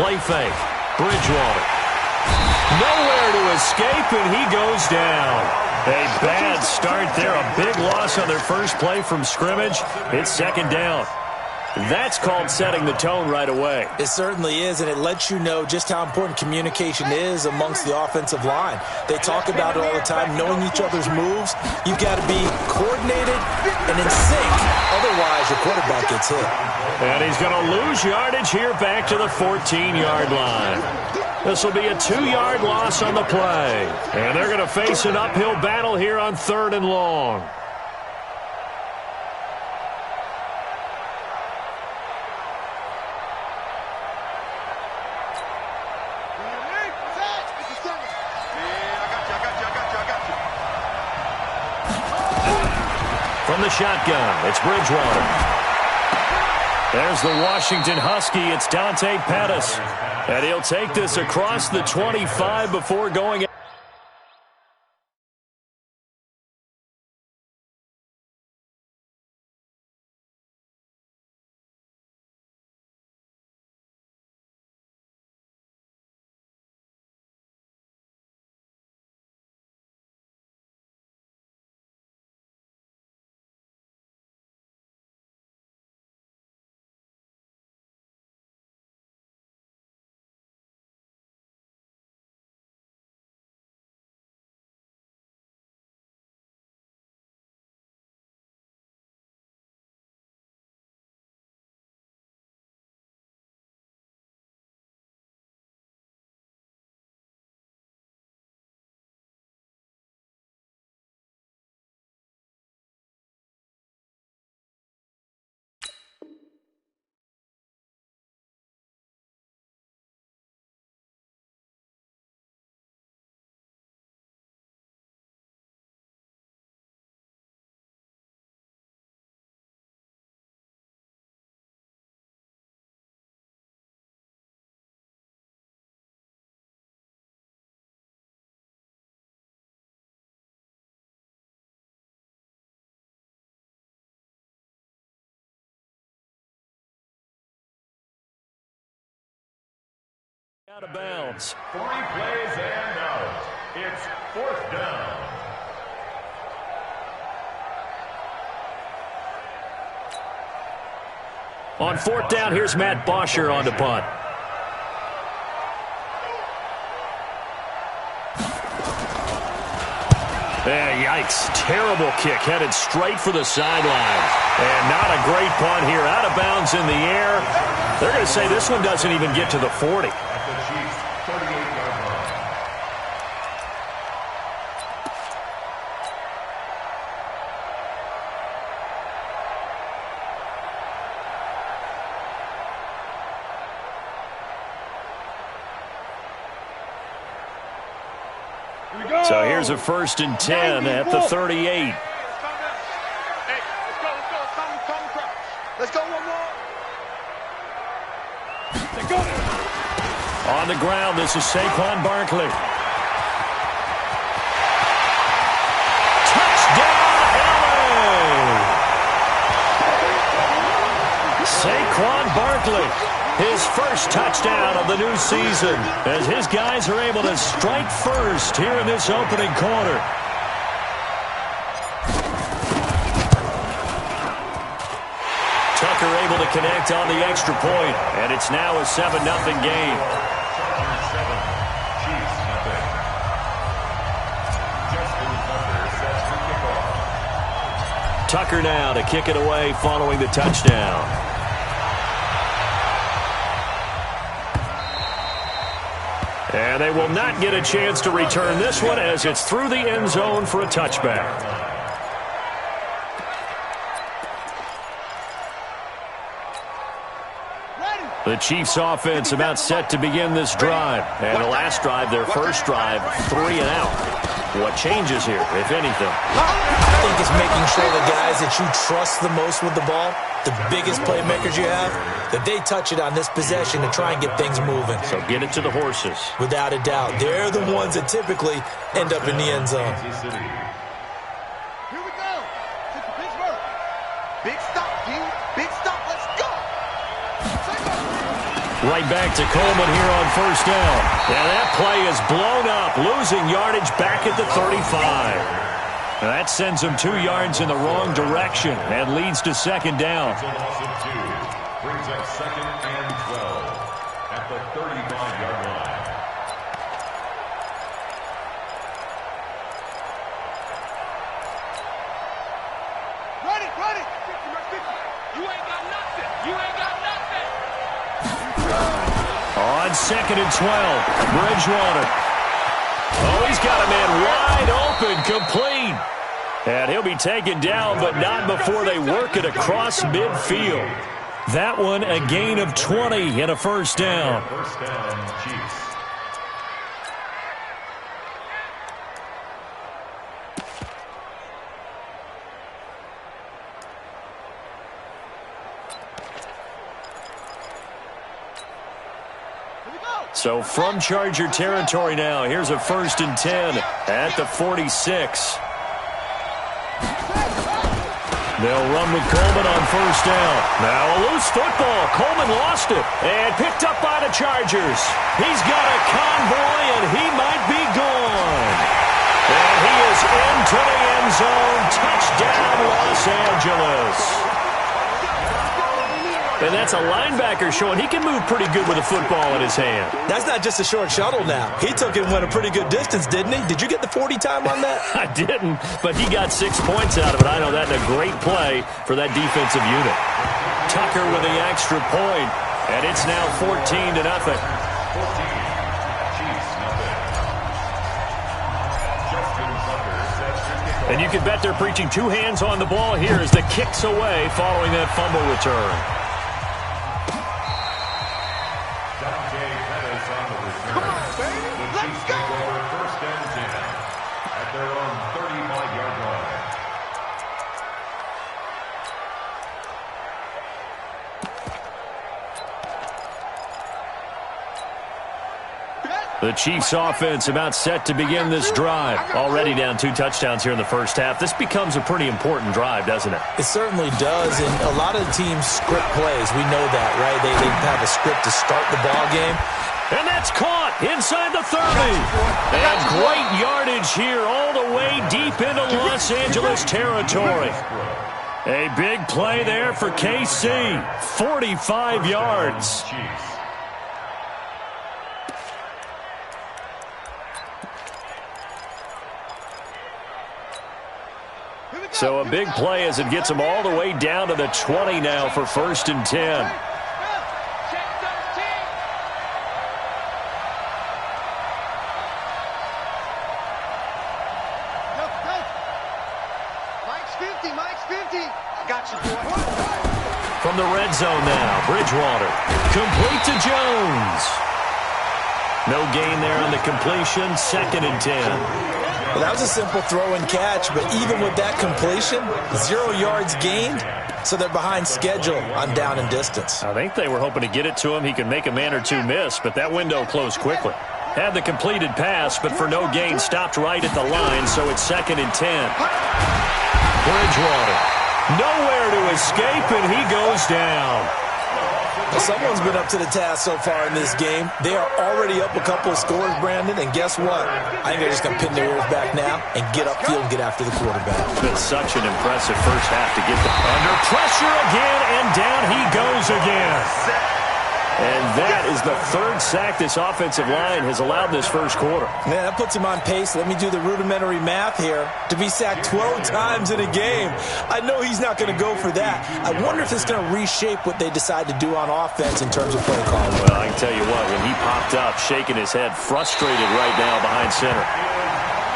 play fake. Bridgewater. Nowhere to escape, and he goes down. A bad start there. A big loss on their first play from scrimmage. It's second down. That's called setting the tone right away. It certainly is, and it lets you know just how important communication is amongst the offensive line. They talk about it all the time, knowing each other's moves. You've got to be coordinated and in sync. Otherwise, your quarterback gets hit. And he's going to lose yardage here back to the 14-yard line. This will be a 2-yard loss on the play. And they're going to face an uphill battle here on 3rd and long. From the shotgun, it's Bridgewater. There's the Washington Husky. It's Dante Pettis. And he'll take this across the 25 before going. Out of bounds. 3 plays and out. It's 4th down. On 4th down, here's Matt Bosher on the punt. Yikes. Terrible kick headed straight for the sideline. And not a great punt here. Out of bounds in the air. They're going to say this one doesn't even get to the 40. So here's a 1st and 10 at the 38. Hey, let's go one more. On the ground, this is Saquon Barkley. Touchdown, LA! Saquon Barkley. His first touchdown of the new season as his guys are able to strike first here in this opening quarter. Tucker able to connect on the extra point, and it's now a 7-0 game. Tucker now to kick it away following the touchdown. And they will not get a chance to return this one as it's through the end zone for a touchback. The Chiefs offense about set to begin this drive. And the last drive, their first drive, 3 and out. What changes here, if anything? I think it's making sure the guys that you trust the most with the ball, the biggest playmakers you have, that they touch it on this possession to try and get things moving. So get it to the horses. Without a doubt. They're the ones that typically end up in the end zone. Here we go. Pittsburgh. Big stop, dude. Big stop. Let's go. Right back to Coleman here on first down. And that play is blown up, losing yardage back at the 35. And that sends him 2 yards in the wrong direction and leads to second down. Brings up second and 12 at the 35-yard line. Ready. You ain't got nothing. On second and 12, Bridgewater. Oh, he's got a man wide open, complete. And he'll be taken down, but not before they work it across midfield. That one a gain of 20 and a first down. First down, Chiefs. So from Charger territory now, here's a first and 10 at the 46. They'll run with Coleman on first down. Now a loose football. Coleman lost it and picked up by the Chargers. He's got a convoy and he might be gone. And he is into the end zone. Touchdown, Los Angeles. And that's a linebacker showing he can move pretty good with a football in his hand. That's not just a short shuttle now. He took it and went a pretty good distance, didn't he? Did you get the 40 time on that? I didn't, but he got 6 points out of it. I know that in a great play for that defensive unit. Tucker with the extra point, and it's now 14-0. And you can bet they're preaching 2 hands on the ball here as the kick's away following that fumble return. The Chiefs offense about set to begin this drive. Already down 2 touchdowns here in the first half. This becomes a pretty important drive, doesn't it? It certainly does, and a lot of the teams script plays. We know that, right? They have a script to start the ball game. And that's caught inside the 30. And great yardage here all the way deep into Los Angeles territory. A big play there for KC. 45 yards. So a big play as it gets them all the way down to the 20 now for first and 10. Mike's 50. Got you, boy. From the red zone now, Bridgewater. Complete to Jones. No gain there on the completion. Second and 10. Well, that was a simple throw and catch, but even with that completion, 0 yards gained, so they're behind schedule on down and distance. I think they were hoping to get it to him. He could make a man or 2 miss, but that window closed quickly. Had the completed pass, but for no gain, stopped right at the line, so it's second and 10. Bridgewater, nowhere to escape, and he goes down. Well, someone's been up to the task so far in this game. They are already up a couple of scores, Brandon, and guess what? I think they're just going to pin their ears back now and get upfield and get after the quarterback. It's been such an impressive first half to get them under pressure again, and down he goes again. And that is the 3rd sack this offensive line has allowed this first quarter. Man, that puts him on pace. Let me do the rudimentary math here. To be sacked 12 times in a game, I know he's not going to go for that. I wonder if it's going to reshape what they decide to do on offense in terms of play calling. Well, I can tell you what, when he popped up, shaking his head, frustrated right now behind center.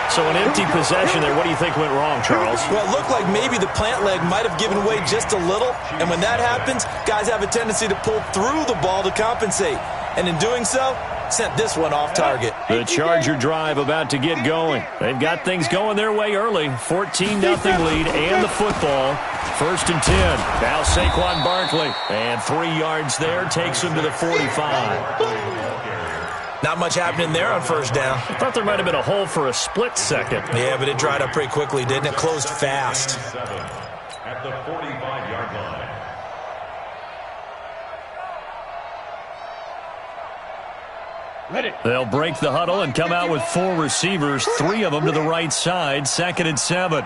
So an empty possession there. What do you think went wrong, Charles? Well, it looked like maybe the plant leg might have given way just a little. And when that happens, guys have a tendency to pull through the ball to compensate. And in doing so, sent this one off target. The Charger drive about to get going. They've got things going their way early. 14-0 lead and the football. First and 10. Now Saquon Barkley. And 3 yards there takes him to the 45. Not much happening there on first down. I thought there might have been a hole for a split second. Yeah, but it dried up pretty quickly, didn't it? Closed fast. At the 45-yard line. They'll break the huddle and come out with 4 receivers, 3 of them to the right side, 2nd and 7.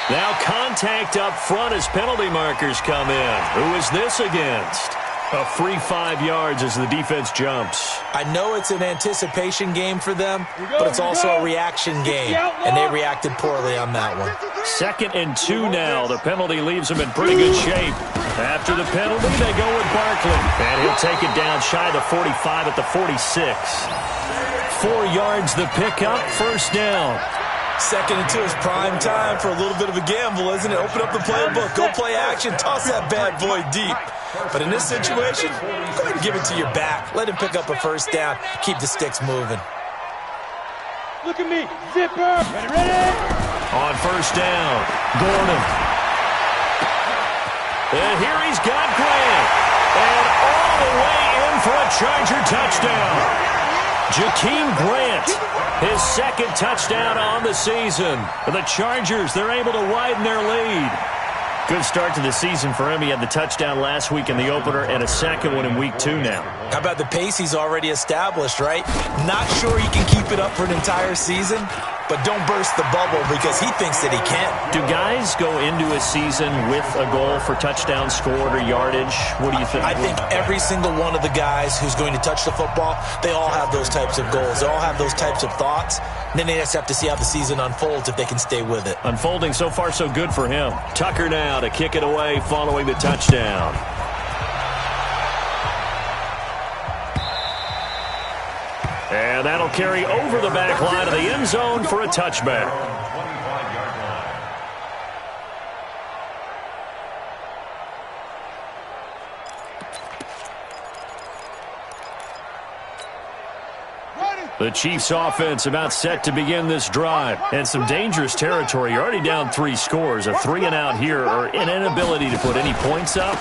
Now contact up front as penalty markers come in. Who is this against? A free 5 yards as the defense jumps. I know it's an anticipation game for them, but it's also a reaction game, and they reacted poorly on that one. 2nd and 2 now. The penalty leaves them in pretty good shape. After the penalty, they go with Barkley, and he'll take it down shy of the 45 at the 46. 4 yards the pickup, 1st down. 2nd and 2 is prime time for a little bit of a gamble, isn't it? Open up the playbook, go play action, toss that bad boy deep. But in this situation, go ahead and give it to your back. Let him pick up a 1st down, keep the sticks moving. Look at me, zipper, ready? On 1st down, Gordon. And here he's got Grant. And all the way in for a Charger touchdown. Jakeem Grant, his 2nd touchdown on the season. For the Chargers, they're able to widen their lead. Good start to the season for him. He had the touchdown last week in the opener and a 2nd one in week 2 now. How about the pace he's already established, right? Not sure he can keep it up for an entire season, but don't burst the bubble because he thinks that he can. Do guys go into a season with a goal for touchdown scored or yardage? What do you think? I think every single one of the guys who's going to touch the football, they all have those types of goals. They all have those types of thoughts. And then they just have to see how the season unfolds if they can stay with it. Unfolding so far so good for him. Tucker now to kick it away following the touchdown. And that'll carry over the back line of the end zone for a touchback. The Chiefs offense about set to begin this drive. And some dangerous territory. You're already down 3 scores. A 3-and-out here or an inability to put any points up.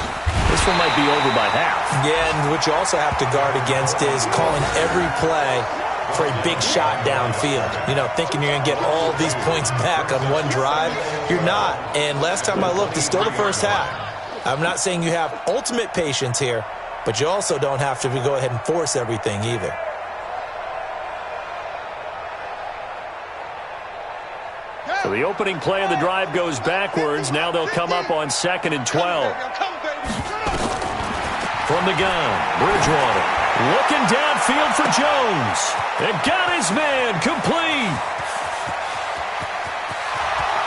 This one might be over by half. Yeah, and what you also have to guard against is calling every play for a big shot downfield. You know, thinking you're going to get all these points back on one drive. You're not. And last time I looked, it's still the 1st half. I'm not saying you have ultimate patience here, but you also don't have to go ahead and force everything either. So the opening play of the drive goes backwards. Now they'll come up on 2nd and 12. From the gun, Bridgewater looking downfield for Jones. And got his man complete.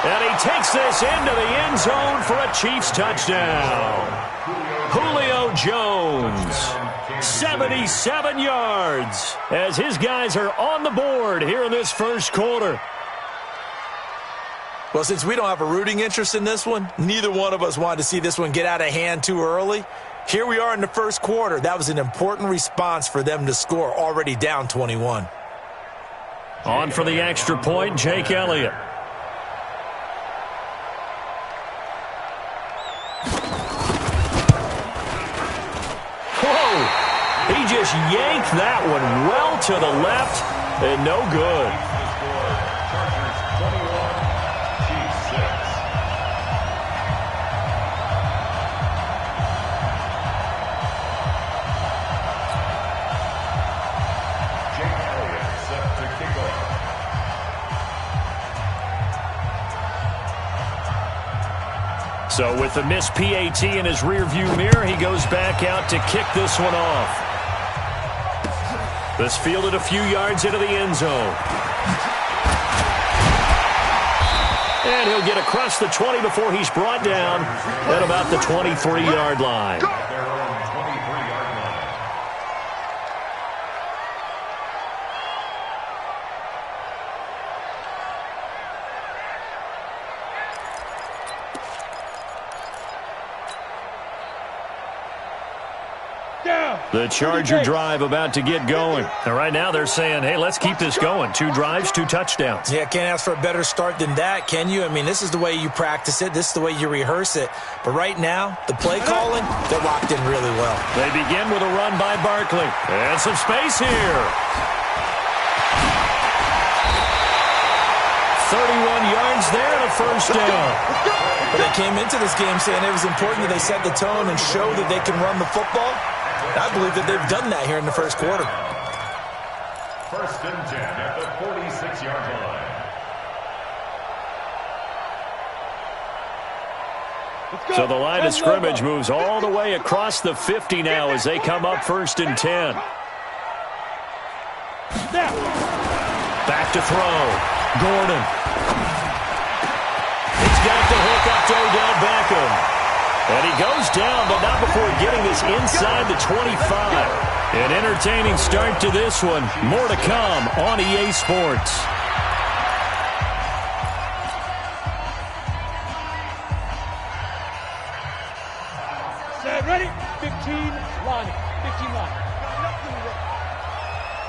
And he takes this into the end zone for a Chiefs touchdown. Julio Jones, 77 yards, as his guys are on the board here in this 1st quarter. Well, since we don't have a rooting interest in this one, neither one of us wanted to see this one get out of hand too early. Here we are in the 1st quarter. That was an important response for them to score, already down 21. On for the extra point, Jake Elliott. Whoa! He just yanked that one well to the left and no good. So with the missed PAT in his rearview mirror, he goes back out to kick this one off. This fielded a few yards into the end zone. And he'll get across the 20 before he's brought down at about the 23-yard line. The Charger drive about to get going. And right now they're saying, hey, let's keep this going. 2 drives, 2 touchdowns. Yeah, can't ask for a better start than that, can you? I mean, this is the way you practice it. This is the way you rehearse it. But right now, the play calling, they're locked in really well. They begin with a run by Barkley. And some space here. 31 yards there and a 1st down. But they came into this game saying it was important that they set the tone and show that they can run the football. I believe that they've done that here in the first quarter. First and 10 at the 46-yard line. So the line of scrimmage moves all the way across the 50 now as they come up first and 10. Back to throw. Gordon. He's got the hook up to Odell Beckham. And he goes down, but not before getting this inside the 25. An entertaining start to this one. More to come on EA Sports. Set, ready? 15 line. 15 line.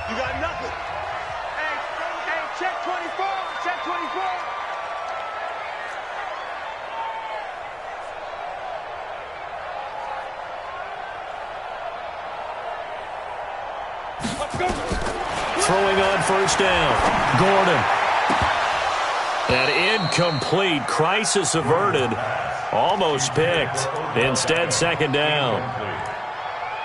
You got nothing. Hey, check 24. Check 24. Let's go. Throwing on first down. Gordon. An incomplete. Crisis averted. Almost picked. Instead, second down.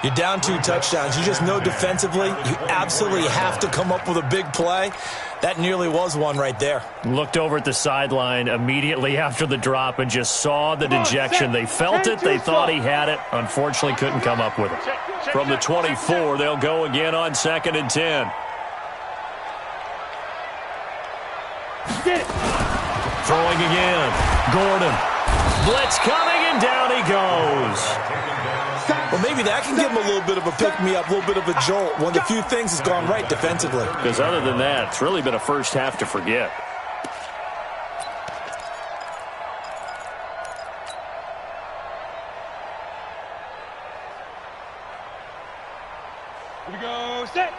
You're down 2 touchdowns. You just know defensively you absolutely have to come up with a big play. That nearly was one right there. Looked over at the sideline immediately after the drop and just saw the dejection. They felt it. They thought he had it. Unfortunately, couldn't come up with it. From the 24, they'll go again on second and 10. Get it. Throwing again. Gordon. Blitz coming, and down he goes. Well, maybe that can give him a little bit of a pick-me-up, a little bit of a jolt. One of the few things has gone right defensively. Because other than that, it's really been a first half to forget. Here we go. Set.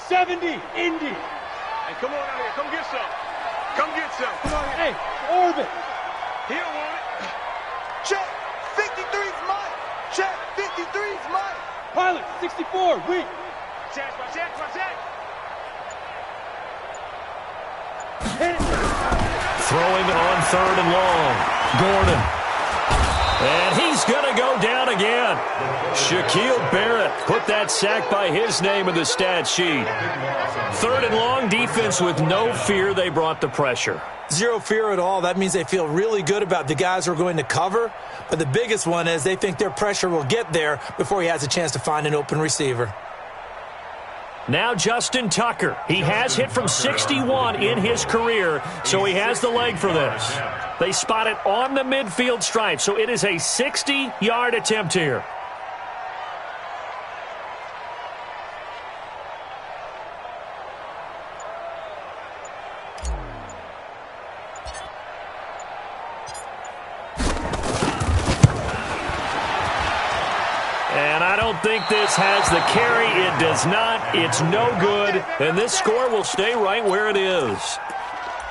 70. Indy. Hey, come on out here. Come get some. Come get some. Come on here. Hey, orbit. He don't want it. Check. 53's mine. Check. 53's mine. Pilot. 64. Weak. Check. Hit it. Throwing on third and long. Gordon. And he's going to go down again. Shaquille Barrett put that sack by his name in the stat sheet. Third and long, defense with no fear. They brought the pressure. Zero fear at all. That means they feel really good about the guys who are going to cover. But the biggest one is they think their pressure will get there before he has a chance to find an open receiver. Now Justin Tucker. He has hit from 61 in his career, so he has the leg for this. They spot it on the midfield stripe, so it is a 60-yard attempt here. And I don't think this has the carry. It does not. It's no good. And this score will stay right where it is.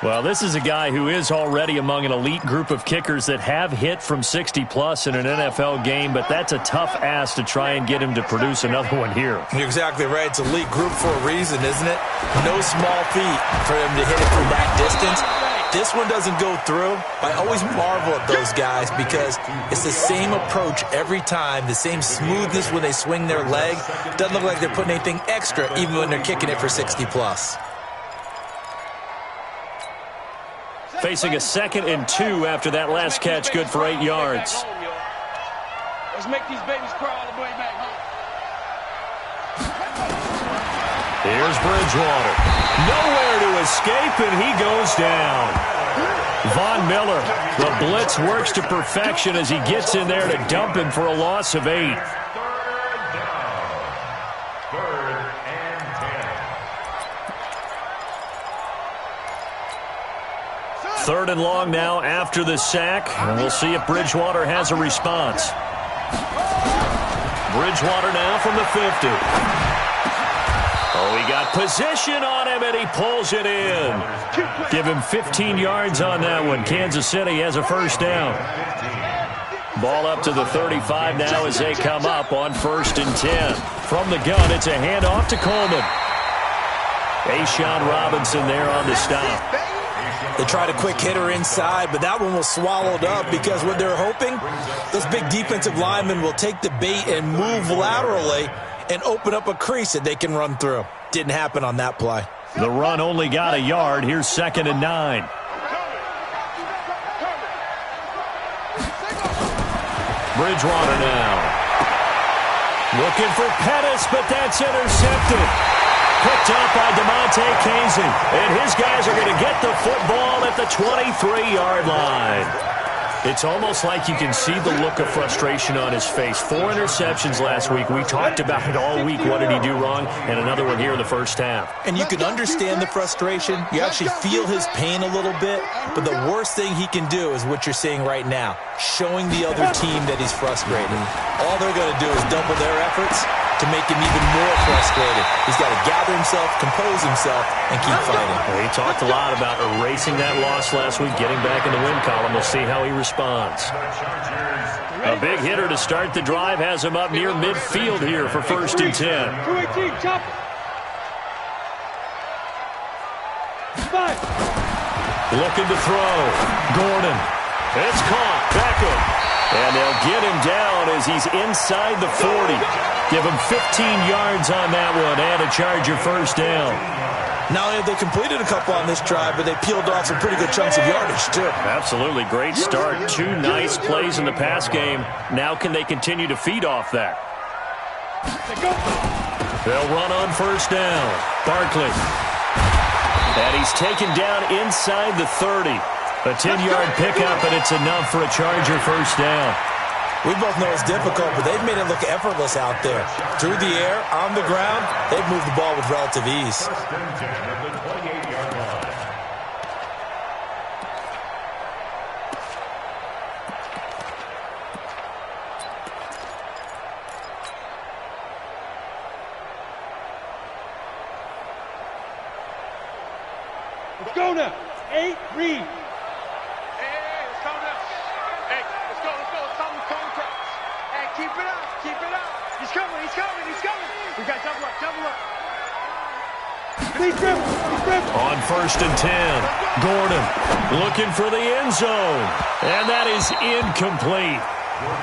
Well, this is a guy who is already among an elite group of kickers that have hit from 60-plus in an NFL game, but that's a tough ask to try and get him to produce another one here. You're exactly right. It's a elite group for a reason, isn't it? No small feat for him to hit it from that distance. This one doesn't go through. I always marvel at those guys because it's the same approach every time, the same smoothness when they swing their leg. Doesn't look like they're putting anything extra even when they're kicking it for 60-plus. Facing a 2nd and 2 after that last catch, good for 8 yards. Let's make these babies cry all the way back home. Here's Bridgewater. Nowhere to escape, and he goes down. Von Miller, the blitz works to perfection as he gets in there to dump him for a loss of 8. Third and long now after the sack, and we'll see if Bridgewater has a response. Bridgewater now from the 50. Oh, he got position on him, and he pulls it in. Give him 15 yards on that one. Kansas City has a first down. Ball up to the 35 now as they come up on 1st and 10. From the gun, it's a handoff to Coleman. A'Shawn Robinson there on the stop. They tried a quick hitter inside, but that one was swallowed up because what they're hoping, this big defensive lineman will take the bait and move laterally and open up a crease that they can run through. Didn't happen on that play. The run only got a yard. Here's 2nd and 9. Bridgewater now. Looking for Pettis, but that's intercepted. Picked up by DeMonte Casey. And his guys are going to get the football at the 23-yard line. It's almost like you can see the look of frustration on his face. 4 interceptions last week. We talked about it all week. What did he do wrong? And another one here in the first half. And you can understand the frustration. You actually feel his pain a little bit. But the worst thing he can do is what you're seeing right now, showing the other team that he's frustrated. All they're going to do is double their efforts to make him even more frustrated. He's got to gather himself, compose himself, and keep fighting. Well, he talked a lot about erasing that loss last week, getting back in the win column. We'll see how he responds. A big hitter to start the drive has him up near midfield here for 1st and 10. 218, chop it. Looking to throw. Gordon. It's caught. Beckham. And they'll get him down as he's inside the 40. Give him 15 yards on that one and a Charger first down. Not only have they completed a couple on this drive, but they peeled off some pretty good chunks of yardage, too. Absolutely. Great start. 2 nice plays in the pass game. Now can they continue to feed off that? They'll run on first down. Barkley. And he's taken down inside the 30. A 10-yard pickup, and it's enough for a Charger first down. We both know it's difficult, but they've made it look effortless out there. Through the air, on the ground, they've moved the ball with relative ease. Let's go now. 8, read. Keep it up, keep it up. He's coming, he's coming, he's coming. We got double up, double up. He's dribbling. On 1st and 10, Gordon looking for the end zone. And that is incomplete.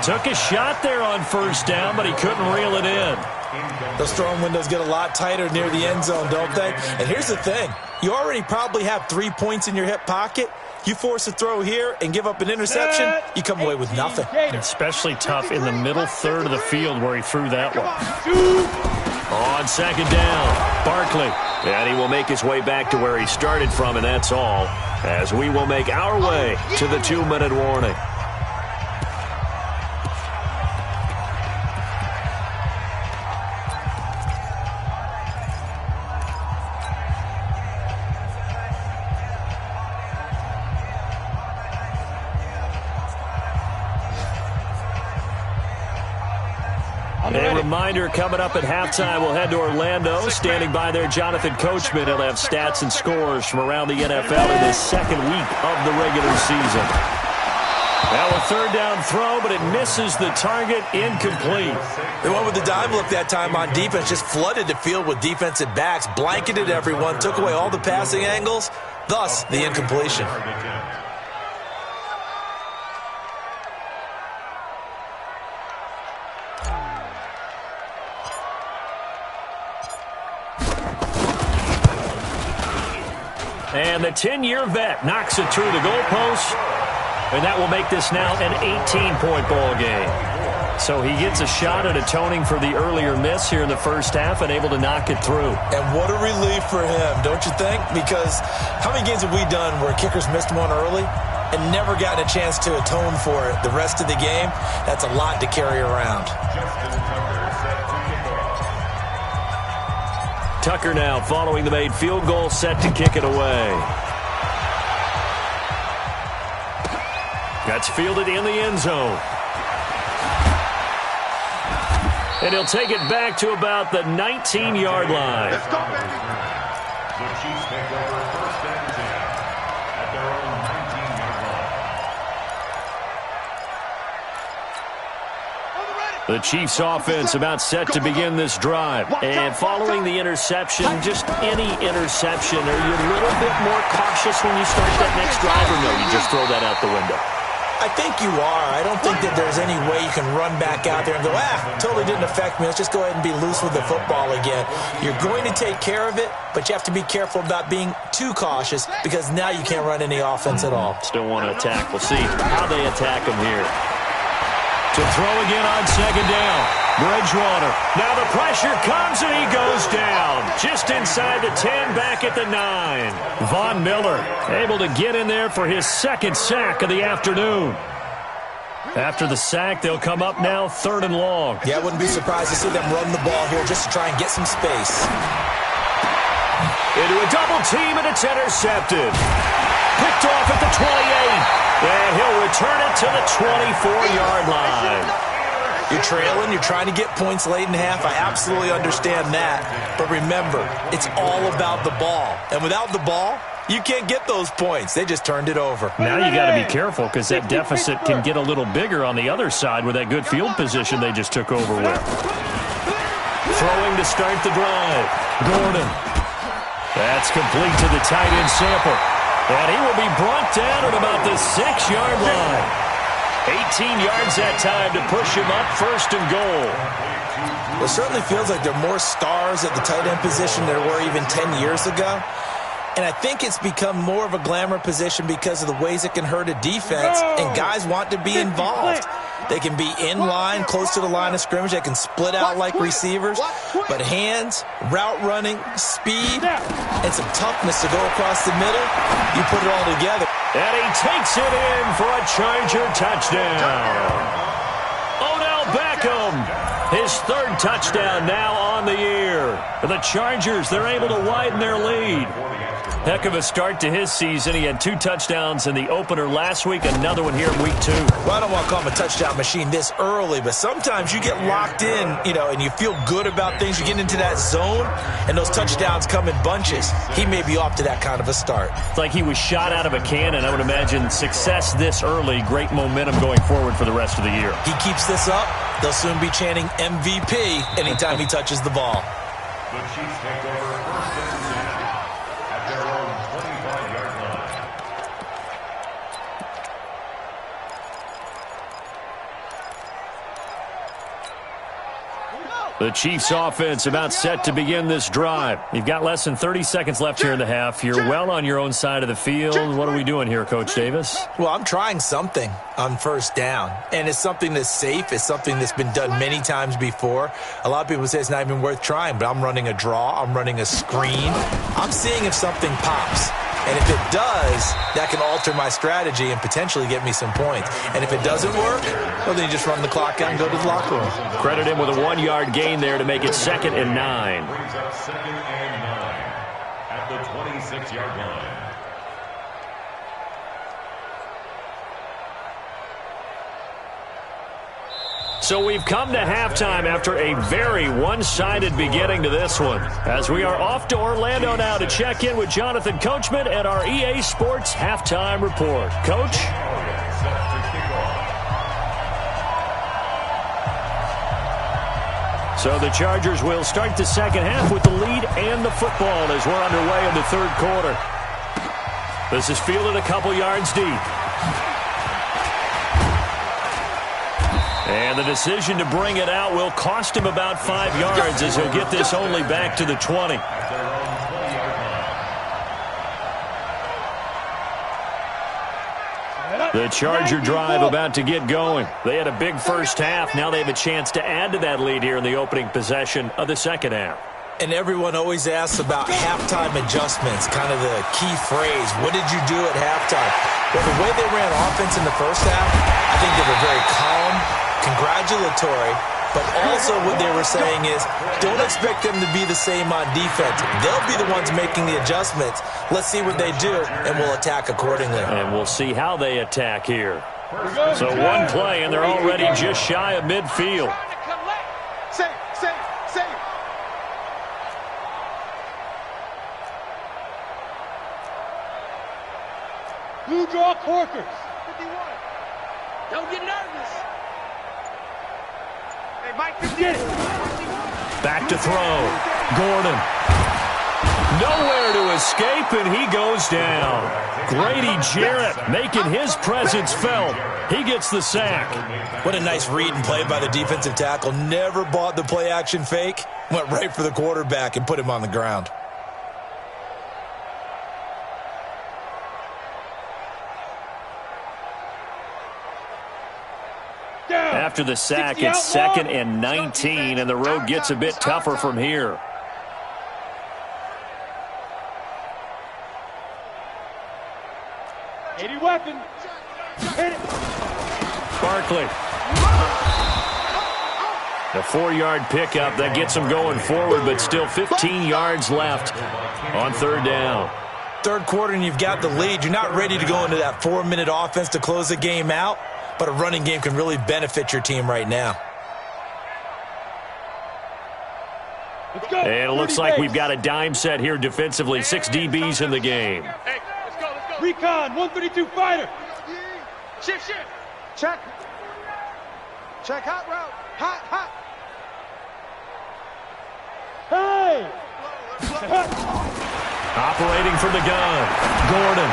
Took a shot there on first down, but he couldn't reel it in. Those throwing windows get a lot tighter near the end zone, don't they? And here's the thing. You already probably have 3 points in your hip pocket. You force a throw here and give up an interception, you come away with nothing. Especially tough in the middle third of the field where he threw that one. On 2nd down, Barkley. And he will make his way back to where he started from, and that's all, as we will make our way to the 2-minute warning. A reminder, coming up at halftime, we'll head to Orlando. Standing by there, Jonathan Coachman. He'll have stats and scores from around the NFL in this 2nd week of the regular season. Now a 3rd down throw, but it misses the target, incomplete. They went with the dive look that time on defense, just flooded the field with defensive backs, blanketed everyone, took away all the passing angles, thus the incompletion. And the 10-year vet knocks it through the goalpost. And that will make this now an 18-point ball game. So he gets a shot at atoning for the earlier miss here in the first half and able to knock it through. And what a relief for him, don't you think? Because how many games have we done where kickers missed one early and never gotten a chance to atone for it the rest of the game? That's a lot to carry around. Tucker now following the made field goal, set to kick it away. That's fielded in the end zone. And he'll take it back to about the 19-yard line. The Chiefs take over 1st and 10 at their own 19-yard line. The Chiefs offense about set to begin this drive. And following the interception, just any interception, are you a little bit more cautious when you start that next drive, or no, you just throw that out the window? I think you are. I don't think that there's any way you can run back out there and go, totally didn't affect me. Let's just go ahead and be loose with the football again. You're going to take care of it, but you have to be careful about being too cautious because now you can't run any offense at all. Still want to attack. We'll see how they attack him here. To throw again on second down. Bridgewater. Now the pressure comes and he goes down. Just inside the 10, back at the 9. Von Miller able to get in there for his second sack of the afternoon. After the sack, they'll come up now 3rd and long. Yeah, I wouldn't be surprised to see them run the ball here just to try and get some space. Into a double team and it's intercepted. Picked off at the 28. And he'll return it to the 24-yard line. You're trailing, you're trying to get points late in half. I absolutely understand that. But remember, it's all about the ball. And without the ball, you can't get those points. They just turned it over. Now you got to be careful because that deficit can get a little bigger on the other side with that good field position they just took over with. Throwing to start the drive. Gordon. That's complete to the tight end Sample. And he will be brought down at about the 6-yard line. 18 yards that time to push him up 1st and goal. It certainly feels like there are more stars at the tight end position than there were even 10 years ago. And I think it's become more of a glamour position because of the ways it can hurt a defense, and guys want to be involved. They can be in line, close to the line of scrimmage. They can split out like receivers. But hands, route running, speed, and some toughness to go across the middle, you put it all together. And he takes it in for a Charger touchdown. Odell Beckham, his 3rd touchdown now on the year. For the Chargers, they're able to widen their lead. Heck of a start to his season. He had 2 touchdowns in the opener last week, another one here in week 2. Well, I don't want to call him a touchdown machine this early, but sometimes you get locked in, and you feel good about things. You get into that zone, and those touchdowns come in bunches. He may be off to that kind of a start. It's like he was shot out of a cannon. I would imagine success this early, great momentum going forward for the rest of the year. He keeps this up, they'll soon be chanting MVP anytime he touches the ball. The Chiefs take over 1st and 10 at their own 25-yard line. The Chiefs offense about set to begin this drive. You've got less than 30 seconds left here in the half. You're well on your own side of the field. What are we doing here, Coach Davis? Well, I'm trying something on 1st down, and it's something that's safe. It's something that's been done many times before. A lot of people say it's not even worth trying, but I'm running a draw. I'm running a screen. I'm seeing if something pops. And if it does, that can alter my strategy and potentially get me some points. And if it doesn't work, well, then you just run the clock out and go to the locker room. Credit him with a 1-yard gain there to make it 2nd and 9. Brings up 2nd and 9 at the 26-yard line. So we've come to halftime after a very one-sided beginning to this one. As we are off to Orlando now to check in with Jonathan Coachman at our EA Sports Halftime Report. Coach? So the Chargers will start the 2nd half with the lead and the football as we're underway in the 3rd quarter. This is fielded a couple yards deep. And the decision to bring it out will cost him about 5 yards as he'll get this only back to the 20. The Charger drive about to get going. They had a big first half. Now they have a chance to add to that lead here in the opening possession of the 2nd half. And everyone always asks about halftime adjustments, kind of the key phrase. What did you do at halftime? Well, the way they ran offense in the first half, I think they were very calm, congratulatory, but also what they were saying is don't expect them to be the same on defense. They'll be the ones making the adjustments. Let's see what they do, and we'll attack accordingly. And we'll see how they attack here. So one play, and they're already just shy of midfield. Blue draw corkers. 51. Don't get nervous. Hey, Mike, get it. Back to throw. Gordon. Nowhere to escape, and he goes down. Grady Jarrett making his presence felt. He gets the sack. What a nice read and play by the defensive tackle. Never bought the play-action fake. Went right for the quarterback and put him on the ground. After the sack, it's 2nd and 19, and the road gets a bit tougher from here. Weapon. Hit it. Barkley. The 4-yard pickup that gets him going forward, but still 15 yards left on 3rd down. Third quarter and you've got the lead. You're not ready to go into that 4-minute offense to close the game out, but a running game can really benefit your team right now. Let's go. And it looks like we've got a dime set here defensively. 6 DBs in the game. Hey, let's go. Recon, 132 fighter. Shift. Check. Check hot route. Hot. Hey! Operating from the gun. Gordon.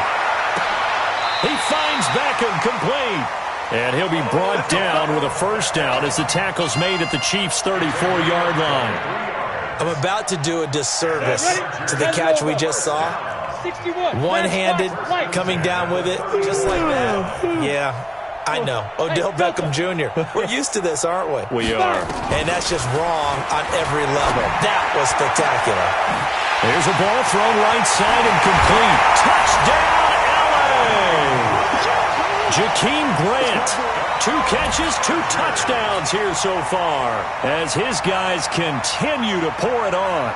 He finds Beckham complete. And he'll be brought down with a 1st down as the tackle's made at the Chiefs' 34-yard line. I'm about to do a disservice to the catch we just saw. One-handed, coming down with it, just like that. Yeah, I know. Odell Beckham Jr. We're used to this, aren't we? We are. And that's just wrong on every level. That was spectacular. There's a ball thrown right side and complete. Touchdown, LA! Jakeem Grant. 2 catches, 2 touchdowns here so far as his guys continue to pour it on.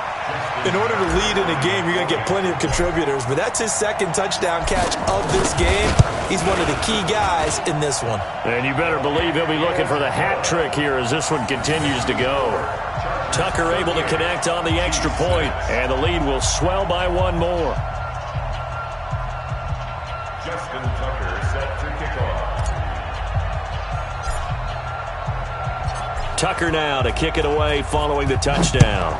In order to lead in a game, you're going to get plenty of contributors, but that's his 2nd touchdown catch of this game. He's one of the key guys in this one. And you better believe he'll be looking for the hat trick here as this one continues to go. Tucker able to connect on the extra point, and the lead will swell by 1 more. Justin Tucker set to kick off. Tucker now to kick it away following the touchdown.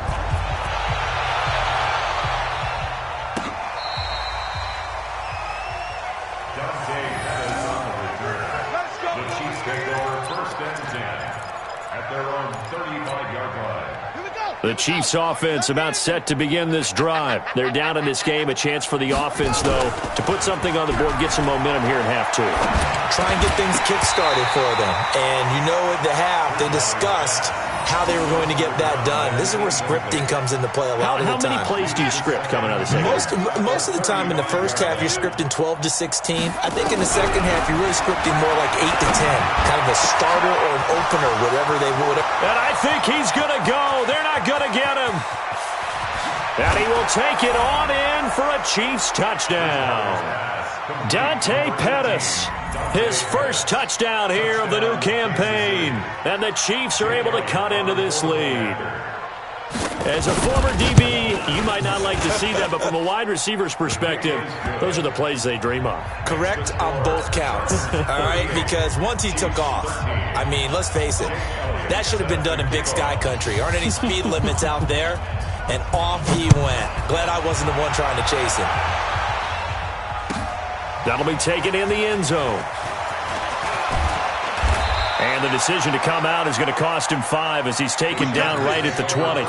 The Chiefs take over 1st and 10 at their own 35-yard line. The Chiefs offense about set to begin this drive. They're down in this game. A chance for the offense, though, to put something on the board, get some momentum here in half 2. Try and get things kick-started for them. And you know at the half, they discussed how they were going to get that done. This is where scripting comes into play a lot of the time. How many plays do you script coming out of the second half? Most of the time in the first half, you're scripting 12 to 16. I think in the second half, you're really scripting more like 8 to 10. Kind of a starter or an opener, whatever they would. And I think he's going to go. They're not going to get him. And he will take it on in for a Chiefs touchdown. Dante Pettis, his 1st touchdown here of the new campaign. And the Chiefs are able to cut into this lead. As a former DB, you might not like to see that, but from a wide receiver's perspective, those are the plays they dream of. Correct on both counts, all right? Because once he took off, I mean, let's face it, that should have been done in Big Sky Country. Aren't any speed limits out there? And off he went. Glad I wasn't the one trying to chase him. That'll be taken in the end zone. And the decision to come out is going to cost him 5 as he's taken down right at the 20.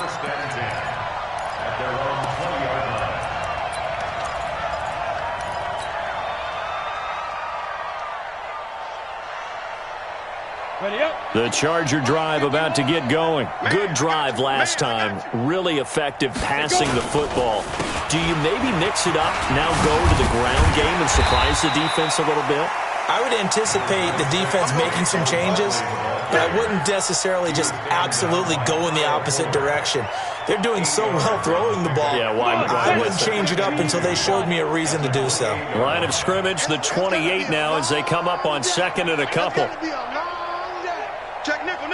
Ready up. The Charger drive about to get going. Good drive last time. Really effective passing the football. Do you maybe mix it up, now go to the ground game and surprise the defense a little bit? I would anticipate the defense making some changes, but I wouldn't necessarily just absolutely go in the opposite direction. They're doing so well throwing the ball. Yeah, why I wouldn't change it up until they showed me a reason to do so. Line of scrimmage, the 28 now as they come up on 2nd and a couple. Check nickel.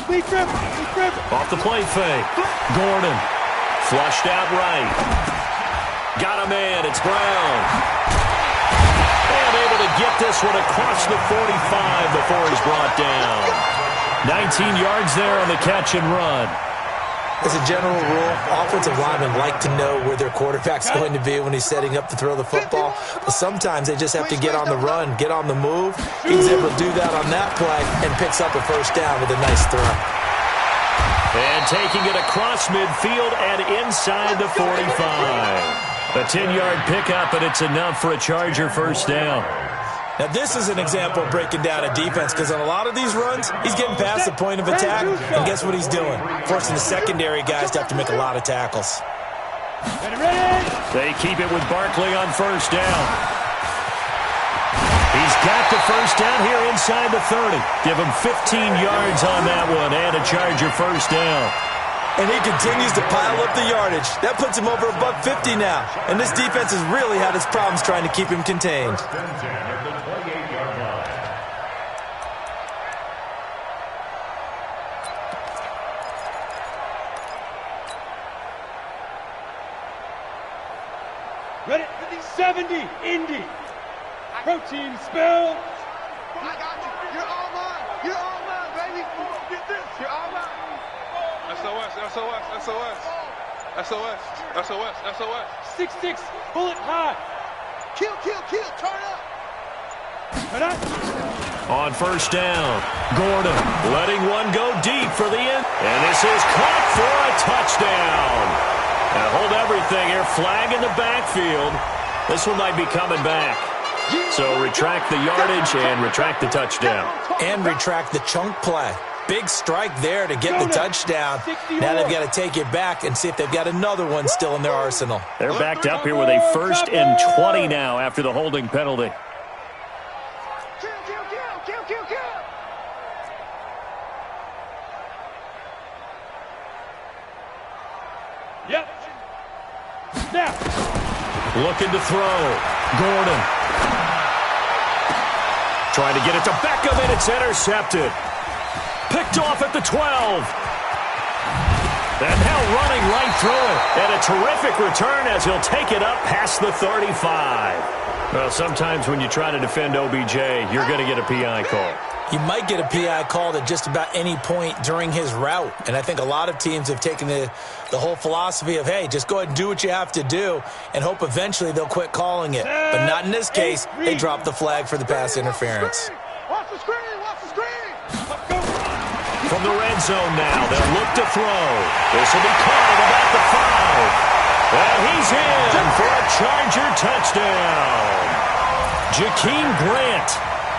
Big trip. Off the play fake. Gordon. Flushed out right. Got a man. It's Brown. And able to get this one across the 45 before he's brought down. 19 yards there on the catch and run. As a general rule, offensive linemen like to know where their quarterback's going to be when he's setting up to throw the football. But sometimes they just have to get on the run, get on the move. He was able to do that on that play and picks up a first down with a nice throw. And taking it across midfield and inside the 45. A 10-yard pickup, and it's enough for a Charger first down. Now, this is an example of breaking down a defense because on a lot of these runs, he's getting past the point of attack, and guess what he's doing? Forcing the secondary guys to have to make a lot of tackles. They keep it with Barkley on first down. He's got the first down here inside the 30. Give him 15 yards on that one, and a Charger first down. And he continues to pile up the yardage. That puts him over $150 now. And this defense has really had its problems trying to keep him contained. Ready? 70, Indy. Protein spell. I got you. You're all mine. You're all mine, baby. Get this. You're all mine. SOS, SOS, SOS. SOS, SOS, SOS. 6-6, bullet high. Kill, kill, kill. Turn up. Turn up. On first down, Gordon letting one go deep for the end. And this is caught for a touchdown. Now hold everything here. Flag in the backfield. This one might be coming back. So retract the yardage and retract the touchdown. And retract the chunk play. Big strike there to get the touchdown. Now they've got to take it back and see if they've got another one still in their arsenal. They're backed up here with a 1st and 20 now after the holding penalty. Kill, kill, kill, kill, kill, kill. Yep. Snap. Looking to throw. Gordon. Trying to get it to Beckham, and it's intercepted. Picked off at the 12. And now running right through it. And a terrific return as he'll take it up past the 35. Well, sometimes when you try to defend OBJ, you're going to get a PI call. You might get a PI called at just about any point during his route. And I think a lot of teams have taken the whole philosophy of, hey, just go ahead and do what you have to do and hope eventually they'll quit calling it. But not in this case. They dropped the flag for the pass interference. Watch the screen. Watch the screen. From the red zone now, they'll look to throw. This will be caught at about the 5. And he's in for a Charger touchdown. Jakeem Grant,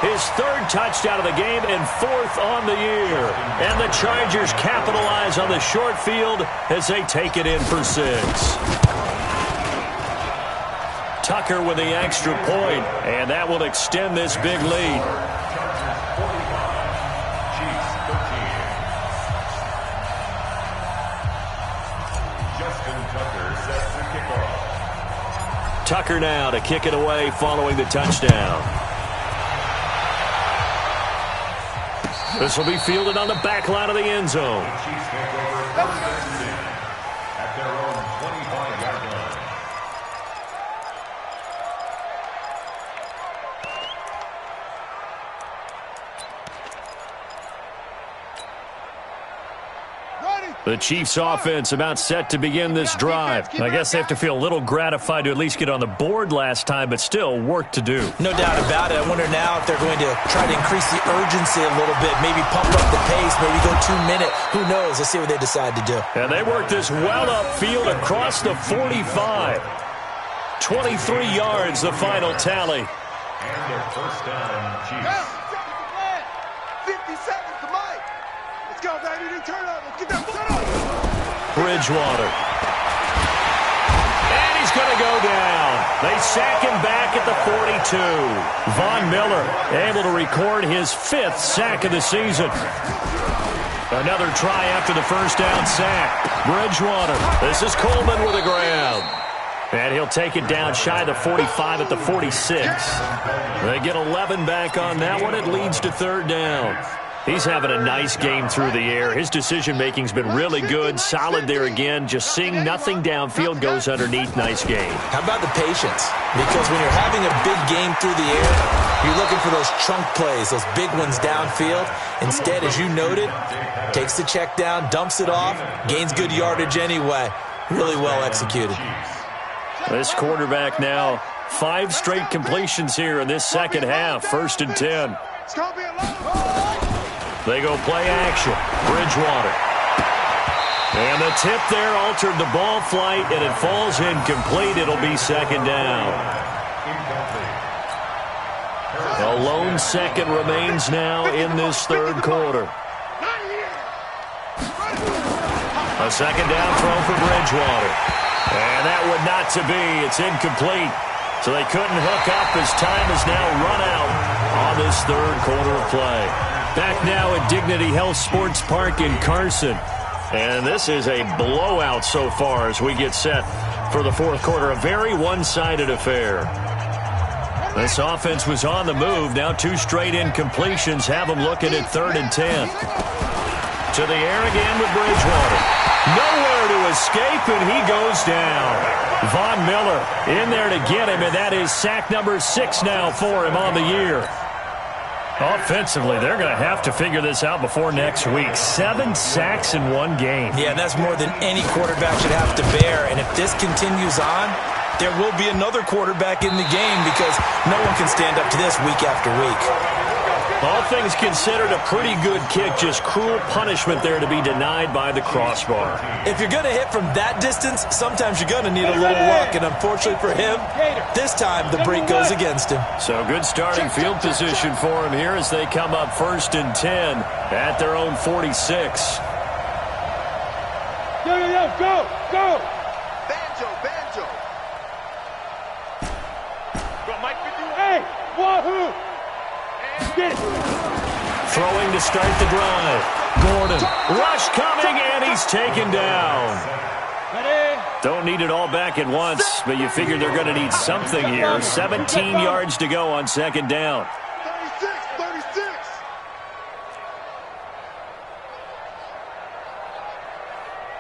his 3rd touchdown of the game and 4th on the year. And the Chargers capitalize on the short field as they take it in for 6. Tucker with the extra point, and that will extend this big lead. Tucker now to kick it away following the touchdown. This will be fielded on the back line of the end zone. At their own 25-yard line. The Chiefs offense about set to begin this drive. I guess they have to feel a little gratified to at least get on the board last time, but still work to do. No doubt about it. I wonder now if they're going to try to increase the urgency a little bit, maybe pump up the pace, maybe go 2-minute. Who knows? Let's see what they decide to do. And they work this well upfield across the 45. 23 yards, the final tally. And their first down, Chiefs. 50 seconds to Mike. Let's go, baby. Turn up. Let's get that set up. Bridgewater. And he's going to go down. They sack him back at the 42. Von Miller able to record his 5th sack of the season. Another try after the first down sack. Bridgewater. This is Coleman with a grab. And he'll take it down shy of the 45 at the 46. They get 11 back on that one. It leads to 3rd down. He's having a nice game through the air. His decision-making's been really good, solid there again. Just seeing nothing downfield, goes underneath. Nice game. How about the patience? Because when you're having a big game through the air, you're looking for those chunk plays, those big ones downfield. Instead, as you noted, takes the check down, dumps it off, gains good yardage anyway. Really well executed. This quarterback now, 5 straight completions here in this second half. 1st and 10. They go play action. Bridgewater. And the tip there altered the ball flight, and it falls incomplete. It'll be 2nd down. A lone second remains now in this 3rd quarter. A 2nd down throw for Bridgewater. And that would not to be. It's incomplete. So they couldn't hook up as time is now run out on this 3rd quarter of play. Back now at Dignity Health Sports Park in Carson. And this is a blowout so far as we get set for the 4th quarter. A very one-sided affair. This offense was on the move. Now 2 straight incompletions have them looking at 3rd and 10. To the air again with Bridgewater. Nowhere to escape, and he goes down. Von Miller in there to get him, and that is sack number 6 now for him on the year. Offensively, they're going to have to figure this out before next week. 7 sacks in 1 game. Yeah, that's more than any quarterback should have to bear. And if this continues on, there will be another quarterback in the game because no one can stand up to this week after week. All things considered, a pretty good kick. Just cruel punishment there to be denied by the crossbar. If you're going to hit from that distance, sometimes you're going to need a little luck. And unfortunately for him, this time the break goes against him. So good starting field position for him here as they come up 1st and 10 at their own 46. Yo, go, go. Banjo. Hey, wahoo. Get it. Throwing to start the drive. Gordon. Rush coming, and he's taken down. Ready? Don't need it all back at once, but you figure they're going to need something here. 17 yards to go on 2nd down. 36.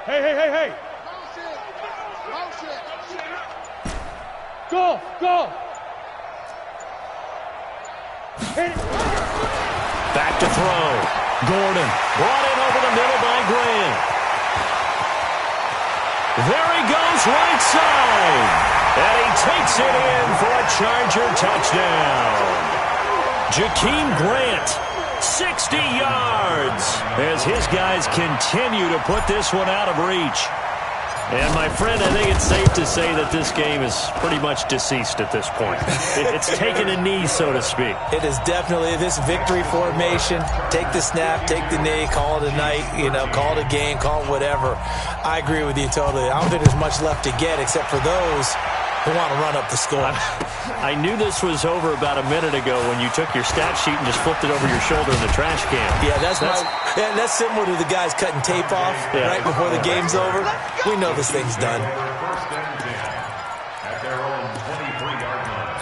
Hey. Go. Hit it. Back to throw. Gordon brought in over the middle by Graham. There he goes right side. And he takes it in for a Charger touchdown. Jakeem Grant, 60 yards, as his guys continue to put this one out of reach. And, my friend, I think it's safe to say that this game is pretty much deceased at this point. It's taken a knee, so to speak. It is definitely this victory formation. Take the snap, take the knee, call it a night, call it a game, call it whatever. I agree with you totally. I don't think there's much left to get except for those who want to run up the score. I knew this was over about a minute ago when you took your stat sheet and just flipped it over your shoulder in the trash can. Yeah, that's similar to the guys cutting tape off right before the game's over. We know this thing's done. First and 10 at their own 23-yard line.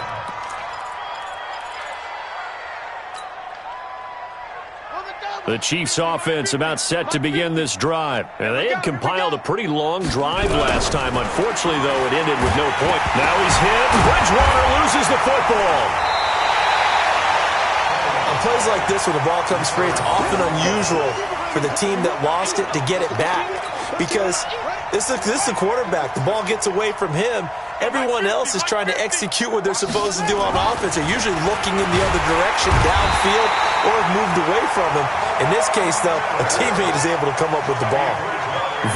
The Chiefs offense about set to begin this drive. And they had compiled a pretty long drive last time. Unfortunately, though, it ended with no point. Now he's hit. Bridgewater loses the football. On plays like this, when the ball comes free, it's often unusual for the team that lost it to get it back. Because this is a quarterback. The ball gets away from him. Everyone else is trying to execute what they're supposed to do on offense. They're usually looking in the other direction, downfield, or have moved away from him. In this case, though, a teammate is able to come up with the ball.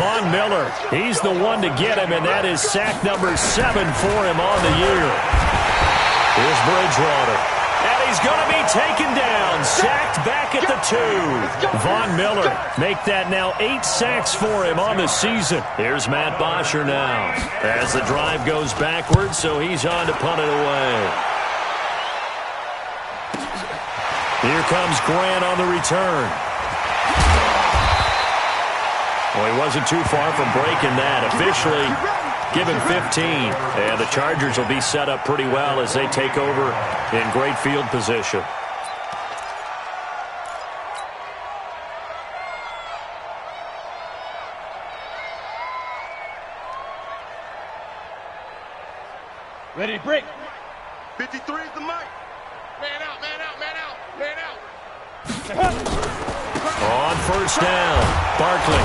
Von Miller, he's the one to get him, and that is sack number 7 for him on the year. Here's Bridgewater. And he's going to be taken down, sacked back at the 2. Von Miller, make that now 8 sacks for him on the season. Here's Matt Bosher now as the drive goes backwards, so he's on to punt it away. Here comes Grant on the return. Well, he wasn't too far from breaking that. Officially given 15. And the Chargers will be set up pretty well as they take over in great field position. Ready to break. 53 is the mic. Man out, man out, man out, man out. On first down, Barkley.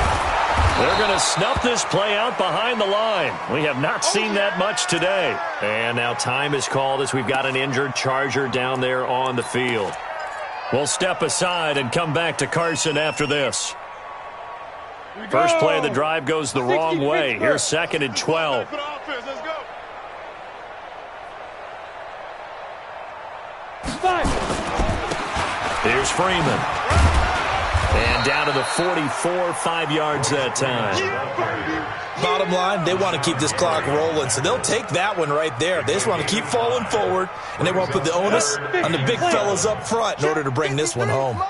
They're going to snuff this play out behind the line. We have not seen that much today. And now time is called as we've got an injured Charger down there on the field. We'll step aside and come back to Carson after this. First play of the drive goes the wrong way. Here's 2nd and 12. For the offense, let's go. Here's Freeman. And down to the 44, 5 yards that time. Bottom line, they want to keep this clock rolling, so they'll take that one right there. They just want to keep falling forward, and they want to put the onus on the big fellas up front in order to bring this one home.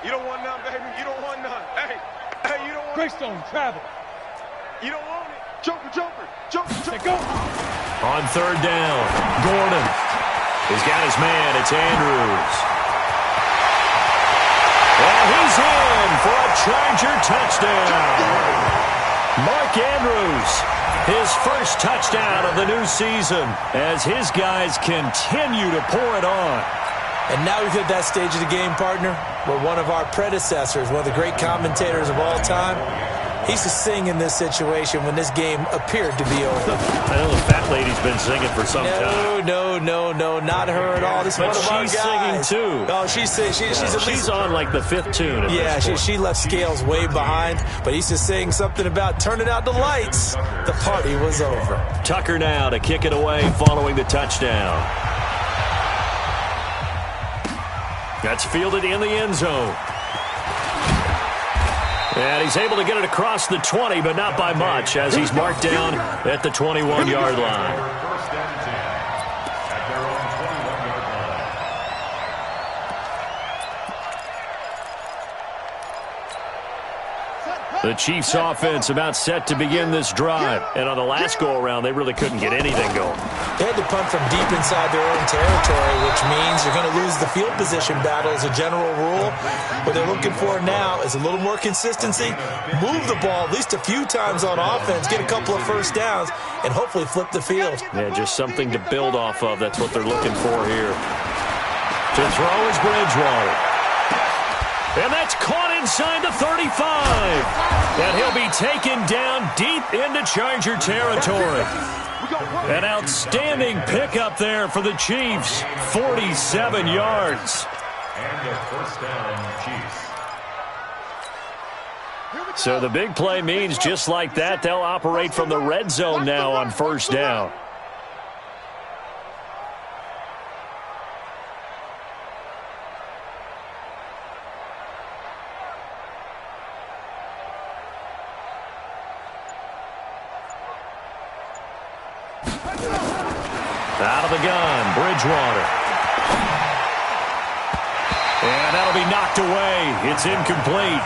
You don't want none, baby. You don't want none. Hey, you don't want Greystone, travel. You don't want it. Joker, Joker, Joker, Joker. Go. On third down, Gordon. He's got his man. It's Andrews. And he's in for a Charger touchdown. Mark Andrews, his first touchdown of the new season as his guys continue to pour it on. And now we've hit that stage of the game, partner, where one of our predecessors, one of the great commentators of all time, he used to sing in this situation when this game appeared to be over. I know the fat lady's been singing for some time. No, not her at all. This is But one of our she's guys. singing, too. Oh, she's at least... She's on like the 5th tune at Yeah, this point. she left Scales way behind, but he used to sing something about turning out the lights. The party was over. Tucker now to kick it away following the touchdown. That's fielded in the end zone. And he's able to get it across the 20, but not by much, as he's marked down at the 21-yard line. First and 10 at their own 21-yard line. The Chiefs offense about set to begin this drive. And on the last go-around, they really couldn't get anything going. They had to punt from deep inside their own territory, which means you're going to lose the field position battle as a general rule. What they're looking for now is a little more consistency, move the ball at least a few times on offense, get a couple of first downs, and hopefully flip the field. Yeah, just something to build off of. That's what they're looking for here. To throw is Bridgewater. And that's caught inside the 35. And he'll be taken down deep into Charger territory. An outstanding pickup there for the Chiefs. 47 yards. And a first down, Chiefs. So the big play means just like that, they'll operate from the red zone now on first down. Out of the gun, Bridgewater. And that'll be knocked away. It's incomplete.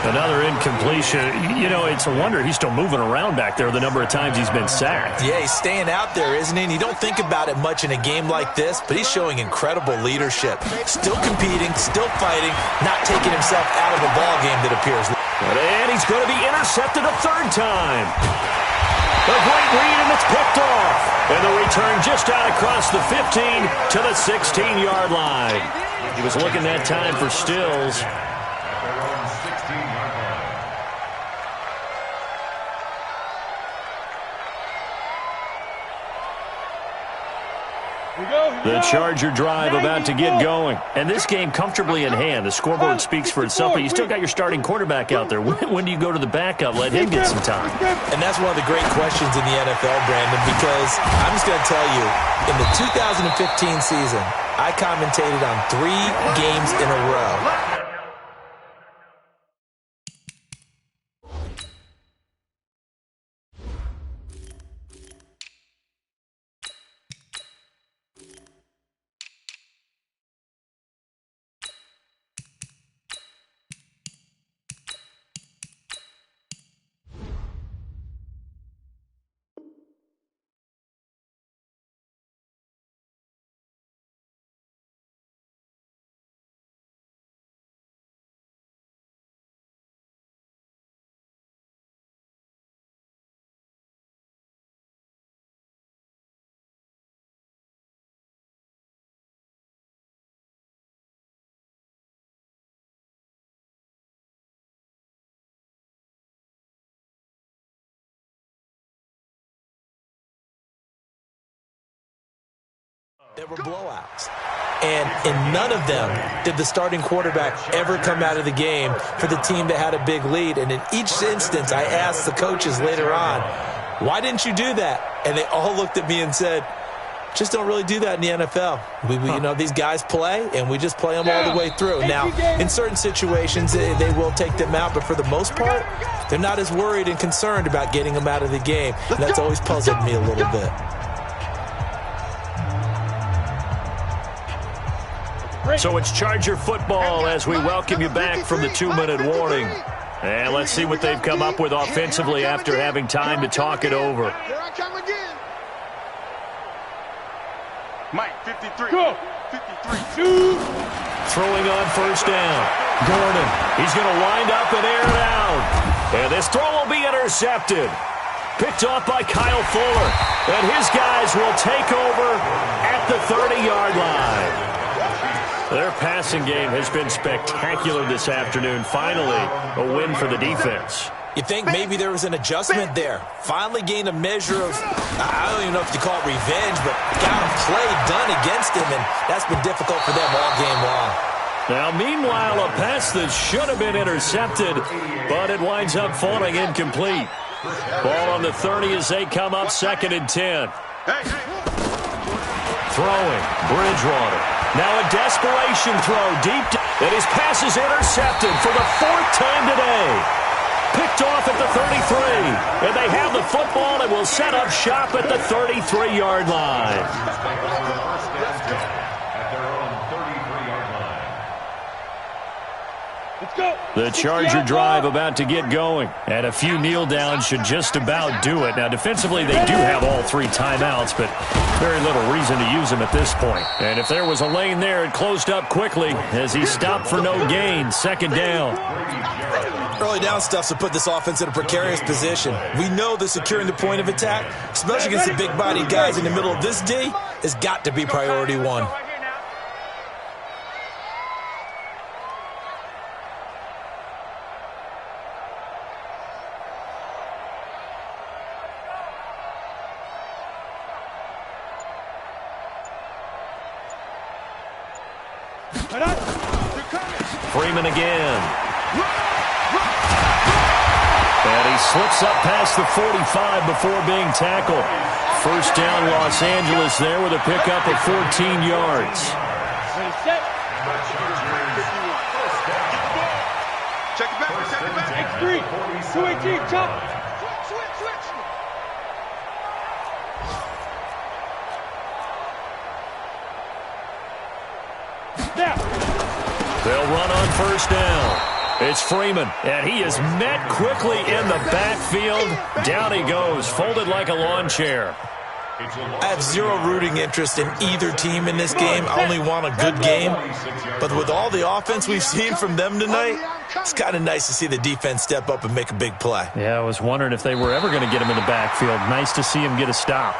Another incompletion. You know, it's a wonder he's still moving around back there the number of times he's been sacked. Yeah, he's staying out there, isn't he? And you don't think about it much in a game like this, but he's showing incredible leadership. Still competing, still fighting, not taking himself out of the ball game that appears. And he's going to be intercepted a third time. A great read, and it's picked off. And the return just out across the 15 to the 16-yard line. He was looking that time for Stills. At their own 16-yard line. The Charger drive about to get going. And this game comfortably in hand. The scoreboard speaks for itself, but you still got your starting quarterback out there. When do you go to the backup? Let him get some time. And that's one of the great questions in the NFL, Brandon, because I'm just going to tell you, in the 2015 season, I commentated on 3 games in a row. that were blowouts. And in none of them did the starting quarterback ever come out of the game for the team that had a big lead. And in each instance, I asked the coaches later on, why didn't you do that? And they all looked at me and said, just don't really do that in the NFL. You know, these guys play, and we just play them all the way through. Now, in certain situations, they will take them out, but for the most part, they're not as worried and concerned about getting them out of the game. And that's always puzzled me a little bit. So it's Charger football as we welcome you back from the 2-minute warning. And let's see what they've come up with offensively after having time to talk it over. Here I come again. Mike, 53. Go. 53. 2. Throwing on first down. Gordon, he's going to wind up and air it out. And this throw will be intercepted. Picked off by Kyle Fuller. And his guys will take over at the 30-yard line. Their passing game has been spectacular this afternoon. Finally, a win for the defense. You think maybe there was an adjustment there. Finally gained a measure of, I don't even know if you call it revenge, but got a play done against him, and that's been difficult for them all game long. Now, meanwhile, a pass that should have been intercepted, but it winds up falling incomplete. Ball on the 30 as they come up 2nd and 10. Throwing, Bridgewater. Now a desperation throw deep, and his pass is intercepted for the 4th time today. Picked off at the 33, and they have the football and will set up shop at the 33-yard line. Let's go. The Charger drive about to get going, and a few kneel downs should just about do it. Now, defensively, they do have all 3 timeouts, but very little reason to use them at this point. And if there was a lane there, it closed up quickly as he stopped for no gain. 2nd down. Early down stuff to put this offense in a precarious position. We know that securing the point of attack, especially against the big-bodied guys in the middle of this D, has got to be priority 1. Freeman again. And he slips up past the 45 before being tackled. First down, Los Angeles there with a pickup of 14 yards. Ready, set. Check it back. Check it back. X3. 218. Chop. Switch. Now. They'll run on first down. It's Freeman, and he is met quickly in the backfield. Down he goes, folded like a lawn chair. I have zero rooting interest in either team in this game. I only want a good game. But with all the offense we've seen from them tonight, it's kind of nice to see the defense step up and make a big play. Yeah, I was wondering if they were ever going to get him in the backfield. Nice to see him get a stop.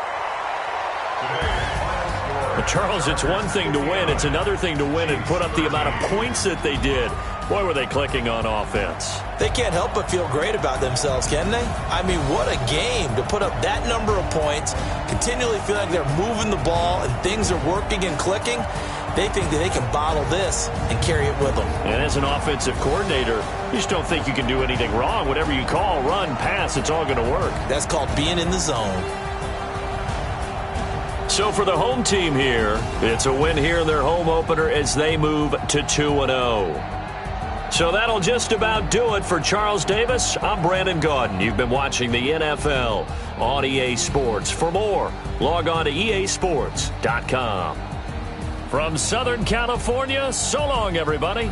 But Charles, it's one thing to win. It's another thing to win and put up the amount of points that they did. Boy, were they clicking on offense. They can't help but feel great about themselves, can they? I mean, what a game to put up that number of points, continually feel like they're moving the ball and things are working and clicking. They think that they can bottle this and carry it with them. And as an offensive coordinator, you just don't think you can do anything wrong. Whatever you call, run, pass, it's all going to work. That's called being in the zone. So for the home team here, it's a win here in their home opener as they move to 2-0. So that'll just about do it for Charles Davis. I'm Brandon Gaudin. You've been watching the NFL on EA Sports. For more, log on to easports.com. From Southern California, so long, everybody.